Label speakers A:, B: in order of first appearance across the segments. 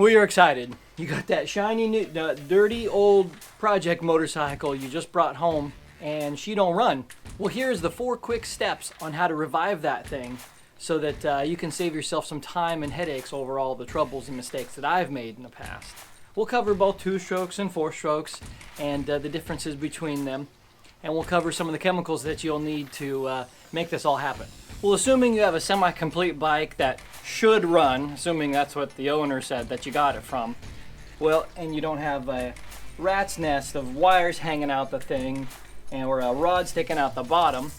A: Well, you're excited. You got that shiny new, dirty old project motorcycle you just brought home, and she don't run. Well, here's the 4 quick steps on how to revive that thing so that you can save yourself some time and headaches over all the troubles and mistakes that I've made in the past. We'll cover both 2-strokes and 4-strokes and the differences between them. And we'll cover some of the chemicals that you'll need to make this all happen. Well, assuming you have a semi-complete bike that should run, assuming that's what the owner said that you got it from, well, and you don't have a rat's nest of wires hanging out the thing or a rod sticking out the bottom,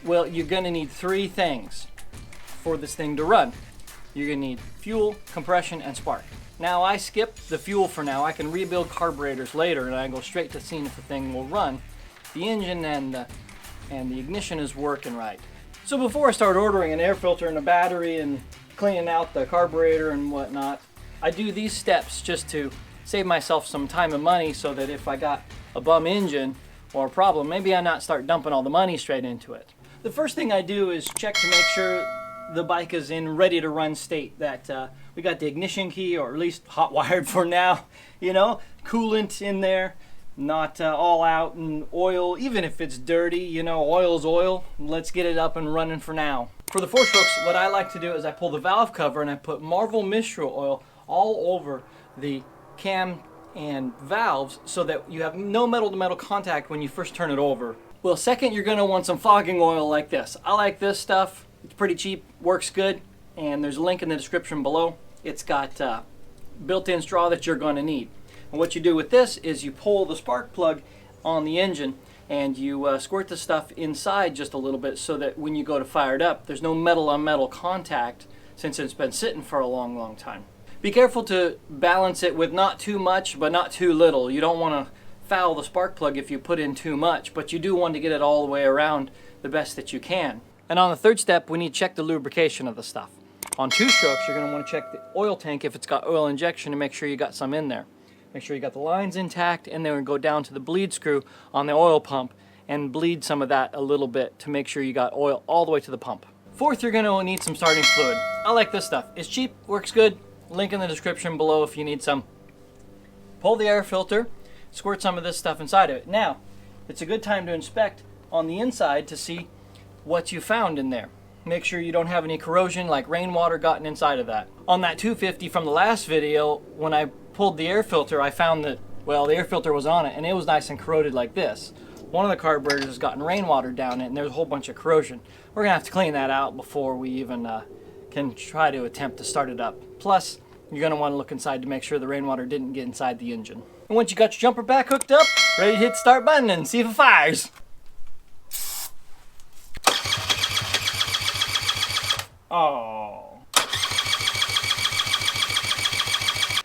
A: well, you're going to need 3 things for this thing to run. You're going to need fuel, compression, and spark. Now, I skipped the fuel for now. I can rebuild carburetors later, and I go straight to seeing if the thing will run. The engine and the ignition is working right. So before I start ordering an air filter and a battery and cleaning out the carburetor and whatnot, I do these steps just to save myself some time and money so that if I got a bum engine or a problem, maybe I not start dumping all the money straight into it. The first thing I do is check to make sure the bike is in ready to run state, that we got the ignition key, or at least hot wired for now, you know, coolant in there, not all out, and oil, even if it's dirty, you know, oil's oil. Let's get it up and running for now. For the 4-strokes, what I like to do is I pull the valve cover and I put Marvel Mistral oil all over the cam and valves so that you have no metal-to-metal contact when you first turn it over. Well, second, you're going to want some fogging oil like this. I like this stuff. It's pretty cheap, works good, and there's a link in the description below. It's got built-in straw that you're going to need. And what you do with this is you pull the spark plug on the engine and you squirt the stuff inside just a little bit so that when you go to fire it up, there's no metal-on-metal contact since it's been sitting for a long, long time. Be careful to balance it with not too much but not too little. You don't want to foul the spark plug if you put in too much, but you do want to get it all the way around the best that you can. And on the 3rd step, we need to check the lubrication of the stuff. On 2-strokes, you're going to want to check the oil tank if it's got oil injection and make sure you got some in there. Make sure you got the lines intact, and then go down to the bleed screw on the oil pump and bleed some of that a little bit to make sure you got oil all the way to the pump. 4th, you're going to need some starting fluid. I like this stuff. It's cheap, works good. Link in the description below if you need some. Pull the air filter, squirt some of this stuff inside of it. Now, it's a good time to inspect on the inside to see what you found in there. Make sure you don't have any corrosion like rainwater gotten inside of that. On that 250 from the last video, when I pulled the air filter, I found that, well, the air filter was on it and it was nice and corroded like this. One of the carburetors has gotten rainwater down it and there's a whole bunch of corrosion. We're gonna have to clean that out before we even can try to attempt to start it up. Plus, you're gonna wanna look inside to make sure the rainwater didn't get inside the engine. And once you got your jumper back hooked up, ready to hit the start button and see if it fires. Oh.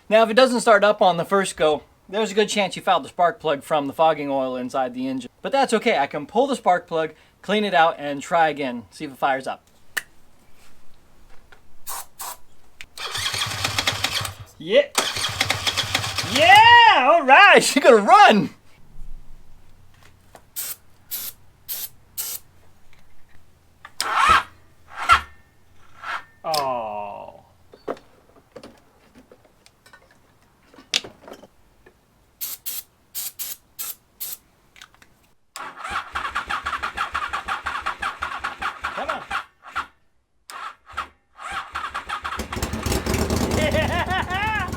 A: Now, if it doesn't start up on the first go, there's a good chance you fouled the spark plug from the fogging oil inside the engine. But that's okay. I can pull the spark plug, clean it out, and try again. See if it fires up. Yeah. Yeah! All right. She's gonna run. Oh. Come on. Yeah.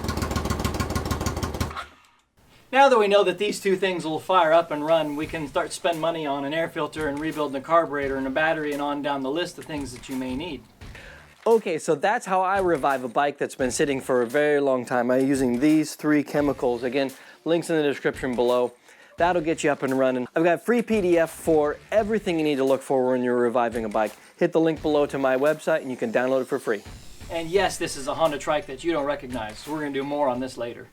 A: Now that we know that these 2 things will fire up and run, we can start to spend money on an air filter and rebuilding a carburetor and a battery and on down the list of things that you may need. Okay, so that's how I revive a bike that's been sitting for a very long time. I'm using these 3 chemicals. Again, links in the description below. That'll get you up and running. I've got a free PDF for everything you need to look for when you're reviving a bike. Hit the link below to my website and you can download it for free. And yes, this is a Honda trike that you don't recognize. So we're gonna do more on this later.